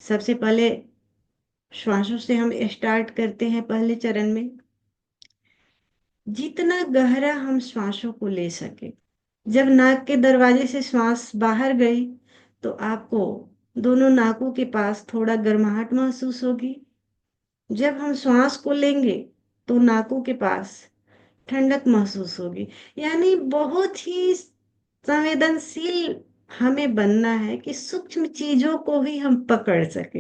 सबसे पहले श्वासों से हम स्टार्ट करते हैं। पहले चरण में जितना गहरा हम श्वासों को ले सके, जब नाक के दरवाजे से श्वास बाहर गई तो आपको दोनों नाकों के पास थोड़ा गर्माहट महसूस होगी। जब हम श्वास को लेंगे तो नाकों के पास ठंडक महसूस होगी। यानी बहुत ही संवेदनशील हमें बनना है कि सूक्ष्म चीजों को भी हम पकड़ सके।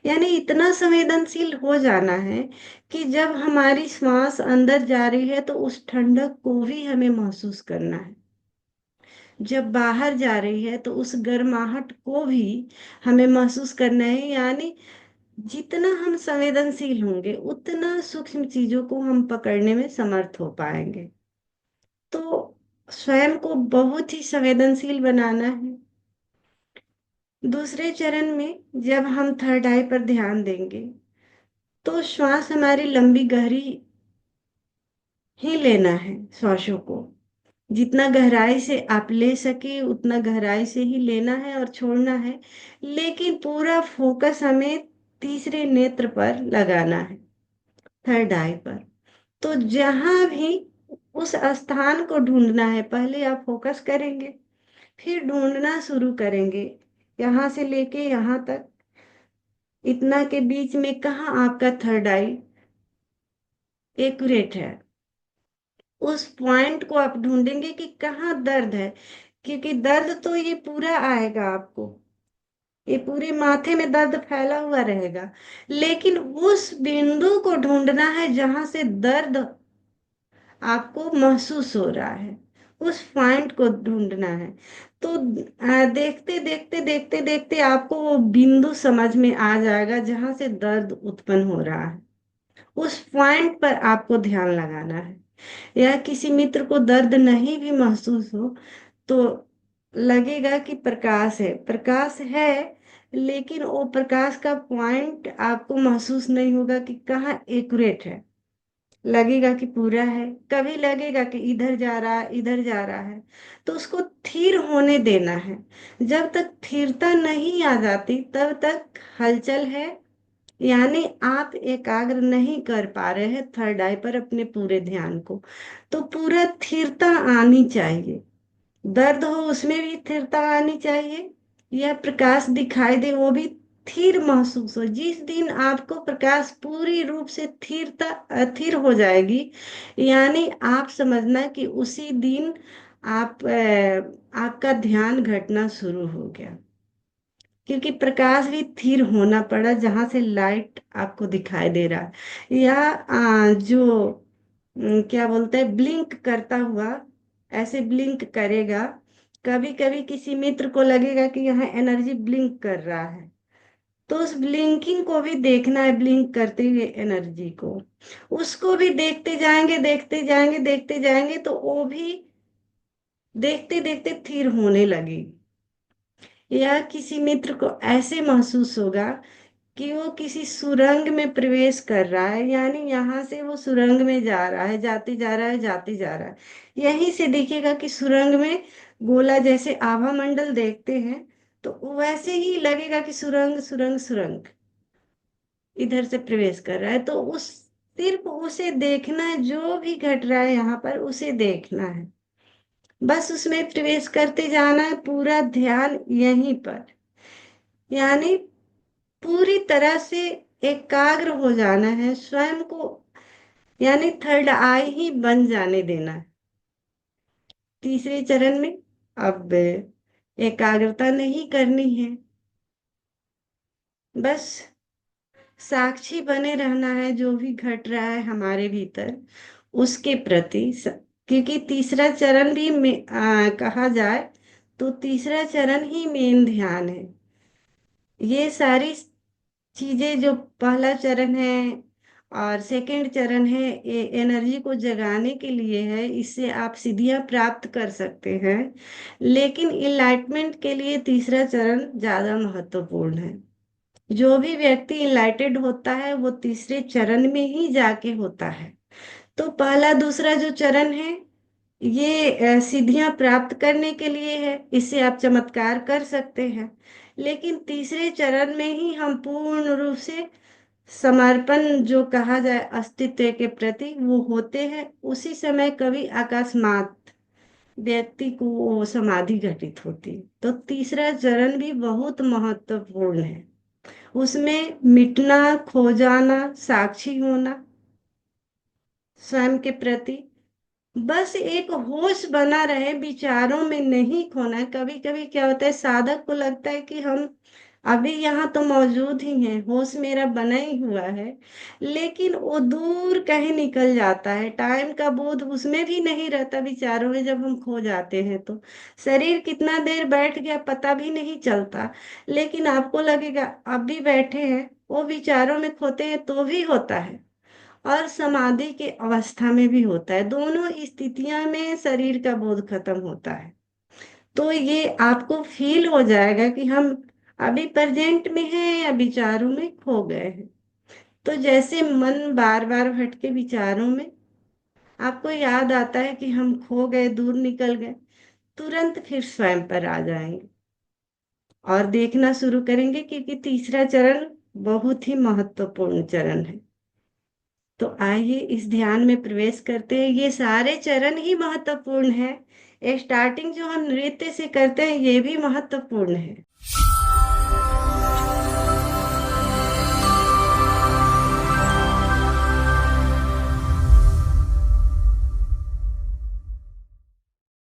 यानी इतना संवेदनशील हो जाना है कि जब हमारी श्वास अंदर जा रही है तो उस ठंडक को भी हमें महसूस करना है। जब बाहर जा रही है तो उस गर्माहट को भी हमें महसूस करना है। यानी जितना हम संवेदनशील होंगे उतना सूक्ष्म चीजों को हम पकड़ने में समर्थ हो पाएंगे। तो स्वयं को बहुत ही संवेदनशील बनाना है। दूसरे चरण में जब हम थर्ड आई पर ध्यान देंगे तो श्वास हमारी लंबी गहरी ही लेना है। श्वासों को जितना गहराई से आप ले सके उतना गहराई से ही लेना है और छोड़ना है, लेकिन पूरा फोकस हमें तीसरे नेत्र पर लगाना है, थर्ड आई पर। तो जहां भी उस स्थान को ढूंढना है, पहले आप फोकस करेंगे, फिर ढूंढना शुरू करेंगे। यहाँ से लेके यहाँ तक, इतना के बीच में कहाँ आपका थर्ड आई एक्यूरेट है, उस पॉइंट को आप ढूंढेंगे कि कहाँ दर्द है। क्योंकि दर्द तो ये पूरा आएगा आपको, ये पूरे माथे में दर्द फैला हुआ रहेगा, लेकिन उस बिंदु को ढूंढना है जहां से दर्द आपको महसूस हो रहा है, उस पॉइंट को ढूंढना है। तो देखते देखते देखते देखते आपको वो बिंदु समझ में आ जाएगा जहां से दर्द उत्पन्न हो रहा है। उस पॉइंट पर आपको ध्यान लगाना है। या किसी मित्र को दर्द नहीं भी महसूस हो तो लगेगा कि प्रकाश है, प्रकाश है, लेकिन वो प्रकाश का पॉइंट आपको महसूस नहीं होगा कि कहाँ एक्यूरेट है। लगेगा कि पूरा है, कभी लगेगा कि इधर जा रहा है इधर जा रहा है। तो उसको स्थिर होने देना है। जब तक स्थिरता नहीं आ जाती तब तक हलचल है। यानी आप एकाग्र नहीं कर पा रहे हैं थर्ड आई पर अपने पूरे ध्यान को। तो पूरा स्थिरता आनी चाहिए, दर्द हो उसमें भी स्थिरता आनी चाहिए, या प्रकाश दिखाई दे वो भी स्थिर महसूस हो। जिस दिन आपको प्रकाश पूरी रूप से स्थिरता स्थिर हो जाएगी, यानी आप समझना कि उसी दिन आपका ध्यान घटना शुरू हो गया। क्योंकि प्रकाश भी स्थिर होना पड़ा जहां से लाइट आपको दिखाई दे रहा है। या जो क्या बोलते हैं, ब्लिंक करता हुआ ऐसे ब्लिंक करेगा। कभी कभी किसी मित्र को लगेगा कि यहाँ एनर्जी ब्लिंक कर रहा है, तो उस ब्लिंकिंग को भी देखना है, ब्लिंक करते हुए एनर्जी को, उसको भी देखते जाएंगे देखते जाएंगे देखते जाएंगे तो वो भी देखते देखते स्थिर होने लगेगी। या किसी मित्र को ऐसे महसूस होगा कि वो किसी सुरंग में प्रवेश कर रहा है, यानी यहाँ से वो सुरंग में जा रहा है, जाते जा रहा है जाते जा रहा है। यहीं से दिखेगा कि सुरंग में गोला जैसे आभा मंडल देखते हैं, तो वैसे ही लगेगा कि सुरंग सुरंग सुरंग इधर से प्रवेश कर रहा है। तो उस सिर्फ उसे देखना है, जो भी घट रहा है यहाँ पर उसे देखना है, बस उसमें प्रवेश करते जाना है, पूरा ध्यान यहीं पर। यानी पूरी तरह से एकाग्र हो जाना है स्वयं को, यानी थर्ड आई ही बन जाने देना है। तीसरे चरण में अब एकाग्रता नहीं करनी है, बस साक्षी बने रहना है जो भी घट रहा है हमारे भीतर उसके प्रति। क्योंकि तीसरा चरण भी कहा जाए तो तीसरा चरण ही मेन ध्यान है। ये सारी चीजें जो पहला चरण है और सेकंड चरण है, ये एनर्जी को जगाने के लिए है, इससे आप सिद्धियां प्राप्त कर सकते हैं। लेकिन इनलाइटमेंट के लिए तीसरा चरण ज्यादा महत्वपूर्ण है। जो भी व्यक्ति इनलाइटेड होता है वो तीसरे चरण में ही जाके होता है। तो पहला दूसरा जो चरण है ये सिद्धियां प्राप्त करने के लिए है, इससे आप चमत्कार कर सकते हैं। लेकिन तीसरे चरण में ही हम पूर्ण रूप से समर्पण जो कहा जाए अस्तित्व के प्रति वो होते हैं। उसी समय कभी अकस्मात व्यक्ति को वो समाधि घटित होती है। तो तीसरा चरण भी बहुत महत्वपूर्ण है। उसमें मिटना, खो जाना, साक्षी होना स्वयं के प्रति, बस एक होश बना रहे, विचारों में नहीं खोना है। कभी कभी क्या होता है, साधक को लगता है कि हम अभी यहाँ तो मौजूद ही हैं, होश मेरा बना ही हुआ है, लेकिन वो दूर कहीं निकल जाता है। टाइम का बोध उसमें भी नहीं रहता, विचारों में जब हम खो जाते हैं तो शरीर कितना देर बैठ गया पता भी नहीं चलता। लेकिन आपको लगेगा अभी बैठे हैं, वो विचारों में खोते हैं तो भी होता है, और समाधि के अवस्था में भी होता है। दोनों स्थितियां में शरीर का बोध खत्म होता है। तो ये आपको फील हो जाएगा कि हम अभी प्रेजेंट में हैं या विचारों में खो गए हैं। तो जैसे मन बार बार भटके विचारों में, आपको याद आता है कि हम खो गए, दूर निकल गए, तुरंत फिर स्वयं पर आ जाएंगे और देखना शुरू करेंगे, क्योंकि तीसरा चरण बहुत ही महत्वपूर्ण चरण है। तो आइए इस ध्यान में प्रवेश करते हैं। ये सारे चरण ही महत्वपूर्ण है। स्टार्टिंग जो हम नृत्य से करते हैं ये भी महत्वपूर्ण है।